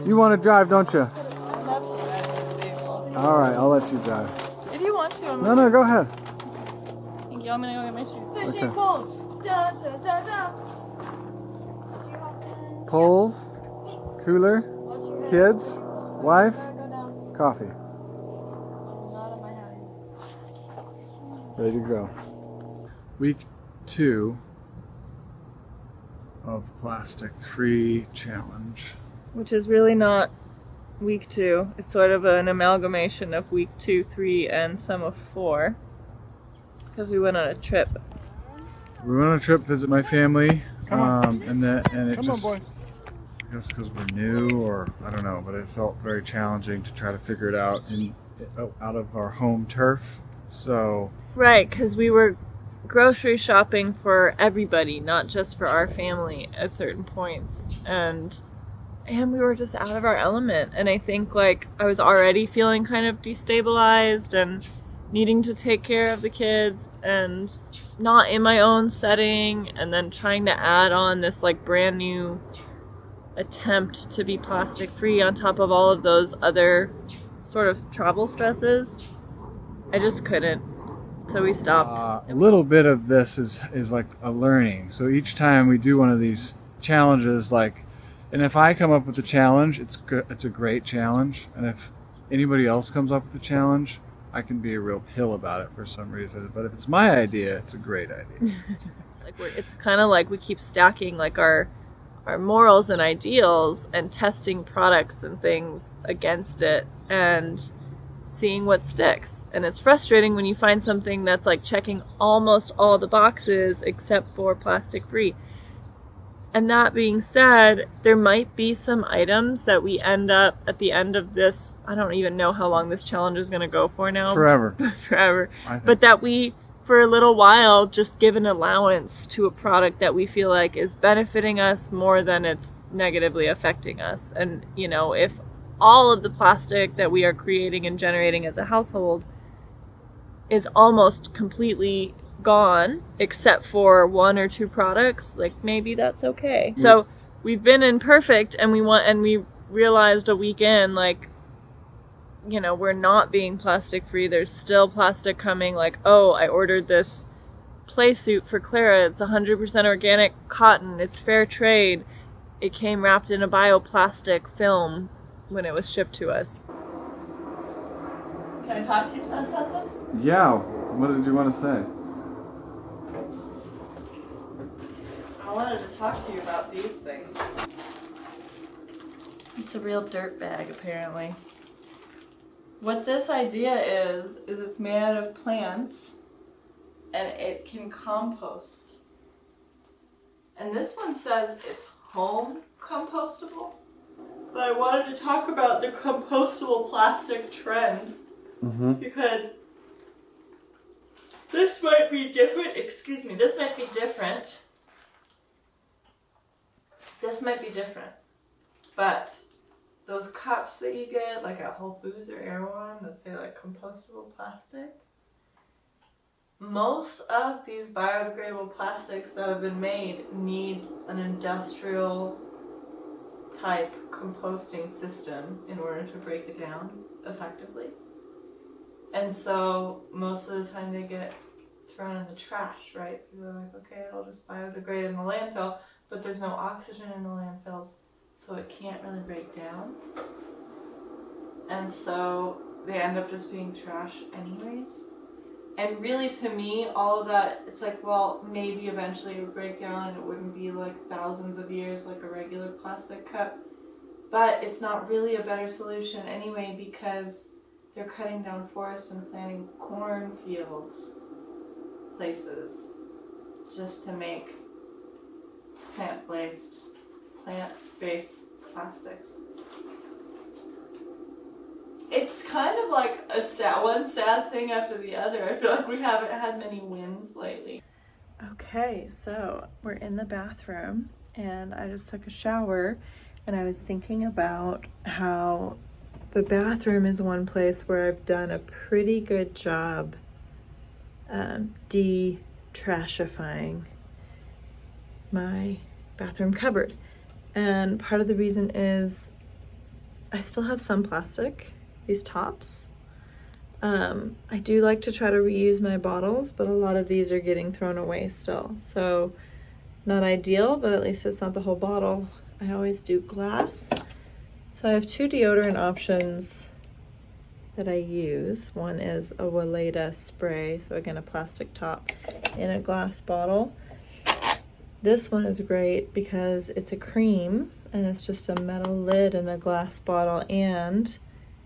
You want to drive, don't you? I'd love to drive this vehicle. All right, I'll let you drive. If you want to, I'm No, go ahead. Thank you. I'm gonna go get my shoes. Fishing Okay. poles. Da, da, da, da. Poles, cooler, kids, wife, Go down. coffee. Not in my hand. Ready to go. Week 2 of plastic-free challenge. Which is really not week 2. It's sort of an amalgamation of week 2, 3, and some of 4. Because we went on a trip. We went on a trip to visit my family, Come on. and it Come just, on, boy. I guess because we're new, or I don't know, but it felt very challenging to try to figure it out out of our home turf. So Right, because we were grocery shopping for everybody, not just for our family at certain points. And we were just out of our element. And I think like I was already feeling kind of destabilized and needing to take care of the kids and not in my own setting, and then trying to add on this like brand new attempt to be plastic free on top of all of those other sort of travel stresses. I just couldn't. So we stopped. a little bit of this is like a learning. So each time we do one of these challenges, and if I come up with a challenge, it's a great challenge. And if anybody else comes up with a challenge, I can be a real pill about it for some reason. But if it's my idea, it's a great idea. It's kind of like we keep stacking like our morals and ideals and testing products and things against it and seeing what sticks. And it's frustrating when you find something that's like checking almost all the boxes except for plastic free. And that being said, there might be some items that we end up at the end of this, I don't even know how long this challenge is going to go for now. Forever. Forever. I think. But that we, for a little while, just give an allowance to a product that we feel like is benefiting us more than it's negatively affecting us. And, you know, if all of the plastic that we are creating and generating as a household is almost completely gone except for 1 or 2 products, like maybe that's okay. So we've been imperfect, and we realized a weekend, like, you know, we're not being plastic free. There's still plastic coming. Like, oh, I ordered this play suit for Clara. It's 100% organic cotton. It's fair trade. It came wrapped in a bioplastic film when it was shipped to us. Can I talk to you about something? Yeah. What did you want to say? I wanted to talk to you about these things. It's a real dirt bag, apparently. What this idea is it's made out of plants, and it can compost. And this one says it's home compostable. But I wanted to talk about the compostable plastic trend, because this might be different. This might be different. This might be different. But those cups that you get, like at Whole Foods or Erewhon, that say like compostable plastic, most of these biodegradable plastics that have been made need an industrial type composting system in order to break it down effectively. And so most of the time they get thrown in the trash, right? People are like, okay, it'll just biodegrade in the landfill, but there's no oxygen in the landfills, so it can't really break down. And so they end up just being trash anyways. And really, to me, all of that, it's like, well, maybe eventually it would break down and it wouldn't be like thousands of years like a regular plastic cup. But it's not really a better solution anyway, because they're cutting down forests and planting cornfields places just to make plant-based plastics. It's kind of like one sad thing after the other. I feel like we haven't had many wins lately. Okay, so we're in the bathroom and I just took a shower, and I was thinking about how the bathroom is one place where I've done a pretty good job de-trashifying my bathroom cupboard. And part of the reason is I still have some plastic, these tops. I do like to try to reuse my bottles, but a lot of these are getting thrown away still. So not ideal, but at least it's not the whole bottle. I always do glass. So I have 2 deodorant options that I use. One is a Weleda spray, so again, a plastic top in a glass bottle. This one is great because it's a cream and it's just a metal lid and a glass bottle, and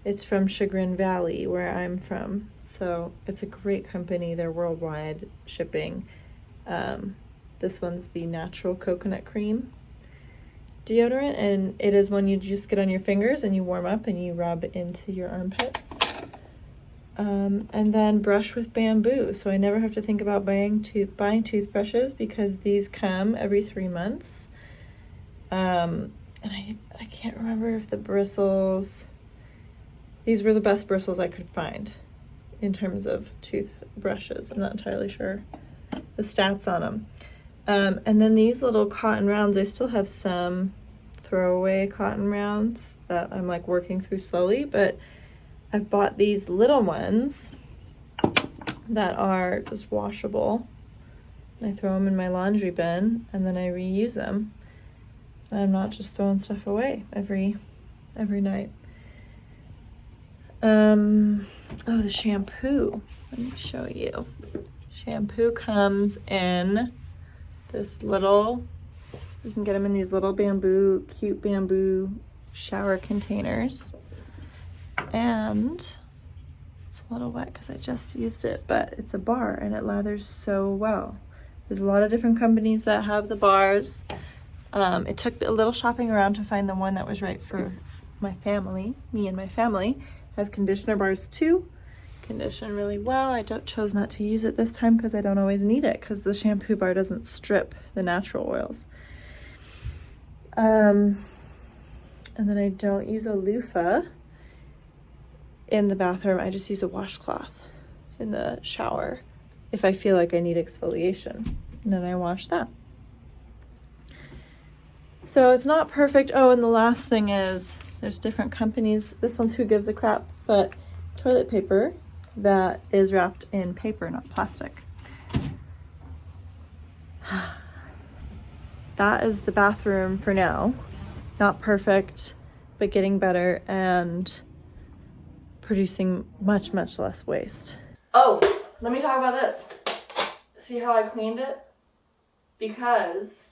it's from Chagrin Valley, where I'm from. So it's a great company. They're worldwide shipping. This one's the natural coconut cream deodorant, and it is one you just get on your fingers and you warm up and you rub into your armpits. And then brush with bamboo. So I never have to think about buying toothbrushes because these come every 3 months. And I can't remember if the bristles, these were the best bristles I could find in terms of toothbrushes. I'm not entirely sure the stats on them. And then these little cotton rounds, I still have some throwaway cotton rounds that I'm like working through slowly, but I've bought these little ones that are just washable. I throw them in my laundry bin and then I reuse them. And I'm not just throwing stuff away every night. Oh, the shampoo. Let me show you. Shampoo comes in this little, you can get them in these little cute bamboo shower containers. And it's a little wet because I just used it, but it's a bar and it lathers so well. There's a lot of different companies that have the bars. It took a little shopping around to find the one that was right for my family. Me and my family has conditioner bars too. Condition really well. I chose not to use it this time because I don't always need it because the shampoo bar doesn't strip the natural oils. And then I don't use a loofah in the bathroom. I just use a washcloth in the shower if I feel like I need exfoliation. And then I wash that. So it's not perfect. Oh, and the last thing is there's different companies. This one's Who Gives a Crap, but toilet paper that is wrapped in paper, not plastic. That is the bathroom for now. Not perfect, but getting better and producing much, much less waste. Oh, let me talk about this. See how I cleaned it? Because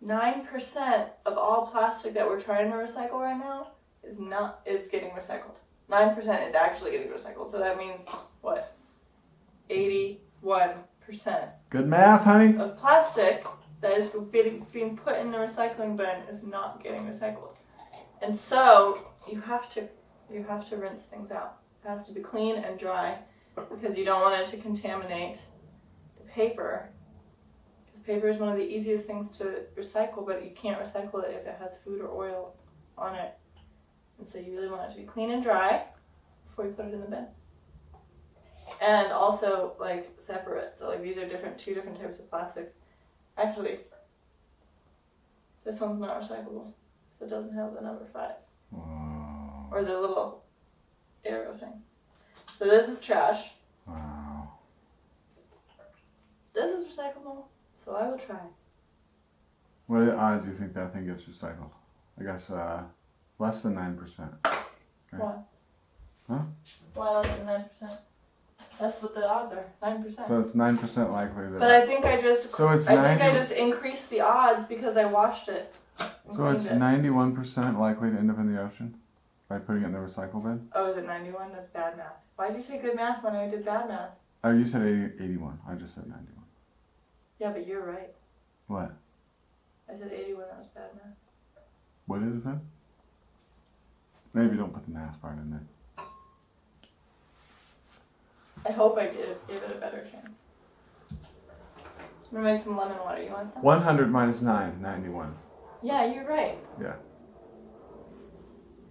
9% of all plastic that we're trying to recycle right now is getting recycled. 9% is actually getting recycled. So that means what? 81% Good math, honey. of plastic that is being put in the recycling bin is not getting recycled. And so you have to rinse things out. It has to be clean and dry because you don't want it to contaminate the paper. Because paper is one of the easiest things to recycle, but you can't recycle it if it has food or oil on it. And so you really want it to be clean and dry before you put it in the bin. And also like separate. So like these are two different types of plastics. Actually, this one's not recyclable. So it doesn't have the number 5. Wow. Or the little arrow thing. So this is trash. Wow. This is recyclable, so I will try. What are the odds you think that thing gets recycled? I guess less than 9%. Okay. Why? Huh? Why less than 9%? That's what the odds are, 9%. So it's 9% likely that. But I think I just So it's increased the odds because I washed it. So it's 91% likely to end up in the ocean by putting it in the recycle bin? Oh, is it 91? That's bad math. Why'd you say good math when I did bad math? Oh, you said 81. I just said 91. Yeah, but you're right. What? I said 81, that was bad math. What did it say? Maybe don't put the math part in there. I hope I gave it a better chance. I'm gonna make some lemon water. You want some? 100 minus 9, 91. Yeah, you're right. Yeah.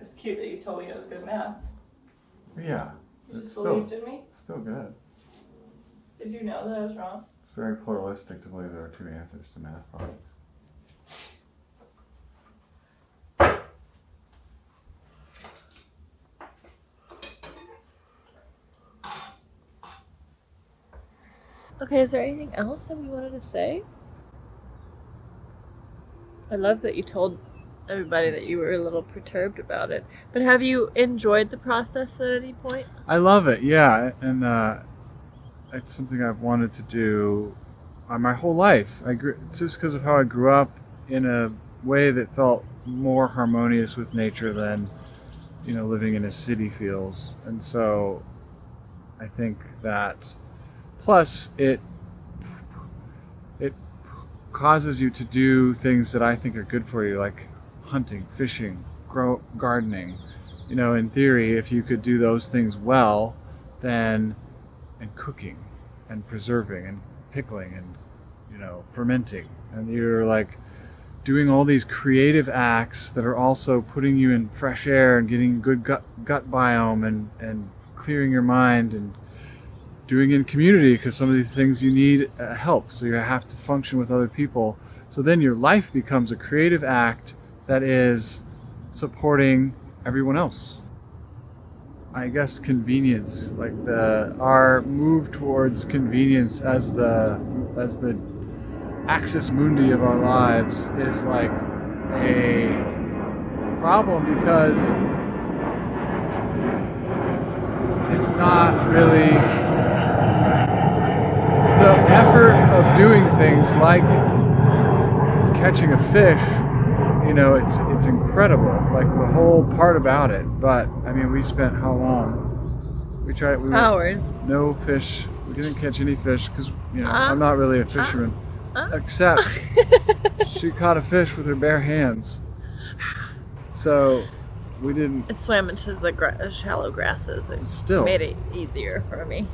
It's cute that you told me it was good math. Yeah. You It's just still, believed in me? still good. Did you know that I was wrong? It's very pluralistic to believe there are 2 answers to math problems. Okay, is there anything else that we wanted to say? I love that you told everybody that you were a little perturbed about it. But have you enjoyed the process at any point? I love it, yeah, and it's something I've wanted to do my whole life. It's just because of how I grew up in a way that felt more harmonious with nature than, living in a city feels. And so I think that, plus it causes you to do things that I think are good for you, like hunting, fishing, gardening. In theory, if you could do those things well, and cooking and preserving and pickling and fermenting, and you're like doing all these creative acts that are also putting you in fresh air and getting good gut biome and clearing your mind, and doing in community, because some of these things you need help, so you have to function with other people. So then your life becomes a creative act that is supporting everyone else. I guess convenience, like our move towards convenience as the axis mundi of our lives, is like a problem, because it's not really the effort of doing things like catching a fish. It's incredible, like the whole part about it. But I mean, we spent how long? We Hours. No fish. We didn't catch any fish because I'm not really a fisherman. Except she caught a fish with her bare hands. So we didn't. It swam into the shallow grasses. It Still made it easier for me.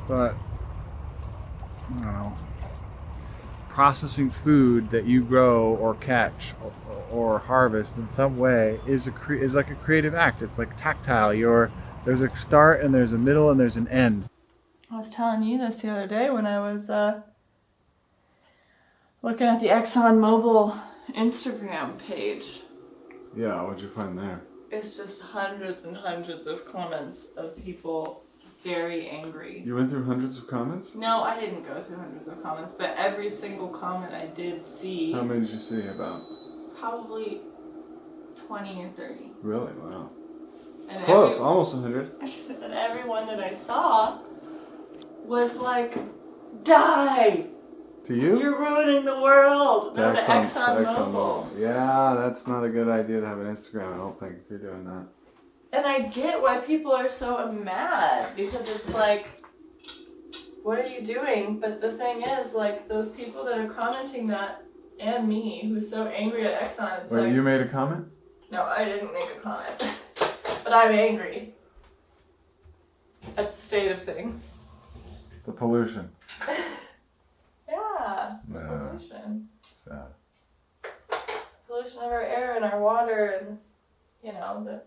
But I don't know. Processing food that you grow or catch or harvest in some way is like a creative act. It's like tactile. There's a start and there's a middle and there's an end. I was telling you this the other day when I was looking at the ExxonMobil Instagram page. Yeah, what'd you find there? It's just hundreds and hundreds of comments of people very angry. You went through hundreds of comments? No, I didn't go through hundreds of comments, but every single comment I did see. How many did you see about? Probably 20 or 30. Really? Wow. And Close, almost 100. And everyone that I saw was like, die! To you? You're ruining the world! No, to ExxonMobil. ExxonMobil. Yeah, that's not a good idea to have an Instagram, I don't think, if you're doing that. And I get why people are so mad, because it's like, what are you doing? But the thing is, like, those people that are commenting that, and me, who's so angry at Exxon, it's Wait, like... you made a comment? No, I didn't make a comment. But I'm angry at the state of things. The pollution. Yeah, No. pollution. Sad. Pollution of our air and our water and, the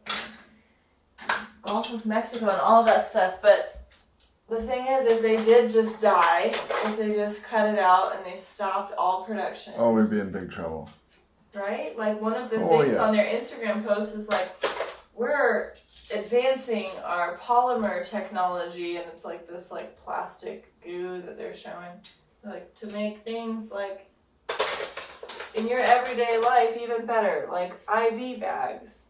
Gulf of Mexico and all that stuff. But the thing is, if they did just die, if they just cut it out and they stopped all production. Oh, we'd be in big trouble. Right? Like, one of the Oh, things yeah. on their Instagram post is like, we're advancing our polymer technology, and it's like this like plastic goo that they're showing, like, to make things like in your everyday life even better, like IV bags.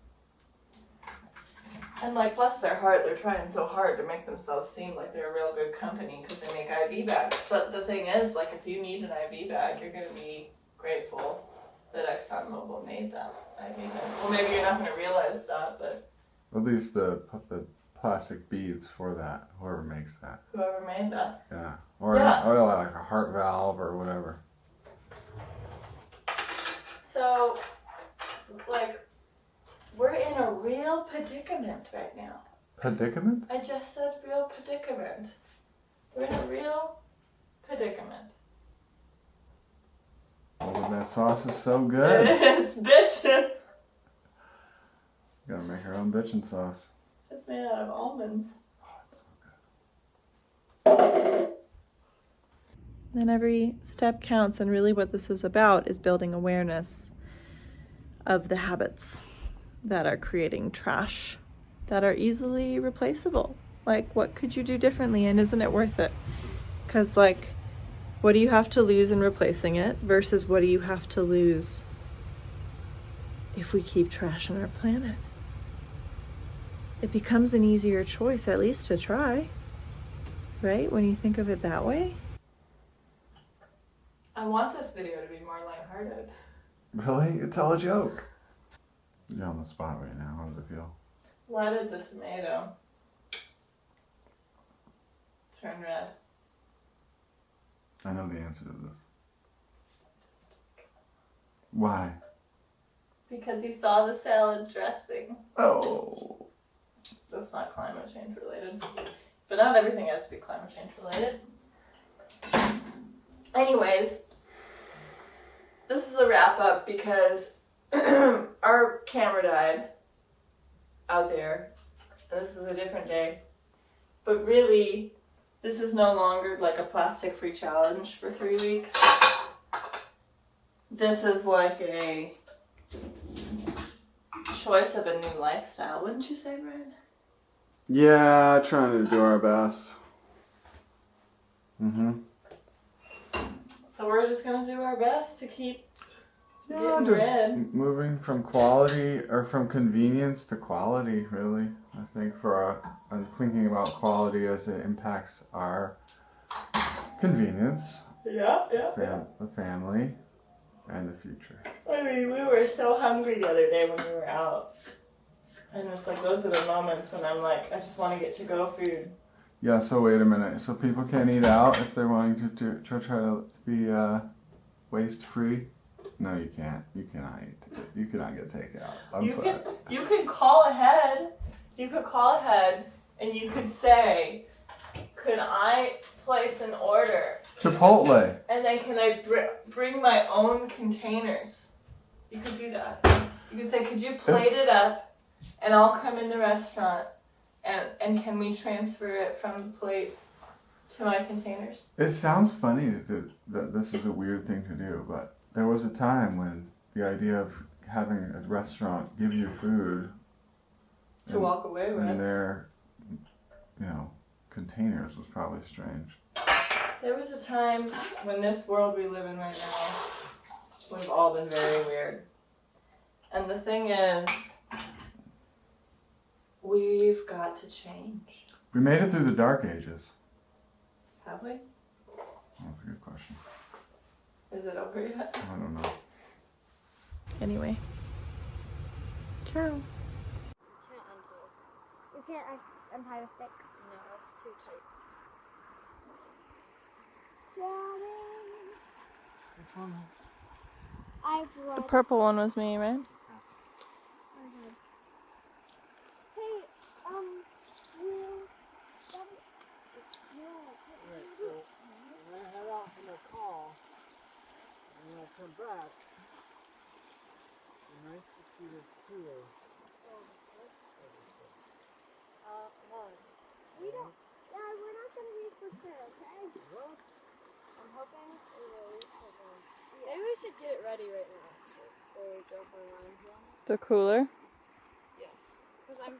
And like, bless their heart, they're trying so hard to make themselves seem like they're a real good company because they make IV bags. But the thing is, like, if you need an IV bag, you're going to be grateful that ExxonMobil made that IV bag. Well, maybe you're not going to realize that, but At least the plastic beads for that, whoever makes that. whoever made that. Yeah. Or like a heart valve or whatever. So, like, we're in a real predicament right now. Predicament? I just said real predicament. We're in a real predicament. Oh, that sauce is so good. It's bitchin'. Gotta make our own bitchin' sauce. It's made out of almonds. Oh, it's so good. And every step counts, and really what this is about is building awareness of the habits that are creating trash that are easily replaceable. Like, what could you do differently, and isn't it worth it? Because, like, what do you have to lose in replacing it versus what do you have to lose if we keep trashing our planet? It becomes an easier choice, at least to try, right? When you think of it that way. I want this video to be more lighthearted. Really? Tell a joke. You're on the spot right now. How does it feel? Why did the tomato turn red? I know the answer to this. Why? Because he saw the salad dressing. Oh. That's not climate change related. But not everything has to be climate change related. Anyways, this is a wrap up because our camera died out there. And this is a different day. But really, this is no longer like a plastic free challenge for 3 weeks. This is like a choice of a new lifestyle, wouldn't you say, Brian? Yeah, trying to do our best. So we're just gonna do our best to keep getting just red. moving from quality or from convenience to quality, really. I think I'm thinking about quality as it impacts our convenience, Yeah. the family, and the future. I mean, we were so hungry the other day when we were out. And it's like, those are the moments when I'm like, I just want to get to-go food. Yeah, so wait a minute. So people can't eat out if they're wanting to try to be waste-free? No, you can't. You cannot eat. You cannot get takeout. I'm sorry. You could call ahead. You could call ahead and you could say, could I place an order? Chipotle. And then can I bring my own containers? You could do that. You could say, could you plate it up and I'll come in the restaurant and can we transfer it from the plate to my containers? It sounds funny that this is a weird thing to do, but there was a time when the idea of having a restaurant give you food To walk away with. in their, containers was probably strange. There was a time when this world we live in right now, we've all been very weird. And the thing is, we've got to change. We made it through the dark ages. Have we? That's a good question. Is it over yet? I don't know. Anyway. Ciao. You can't untie the stick. No, it's too tight. Darling. Which one? I've The read. purple one was me, right? Okay. Hey, you. Alright, so I'm gonna head off in a call, and when I come back, it's nice to see this cooler. We don't. Yeah, we're not gonna read for sure, okay? What? I'm hoping it will reach for them. Maybe we should get it ready right now before we drop our lines on. The cooler? Yes. Because I'm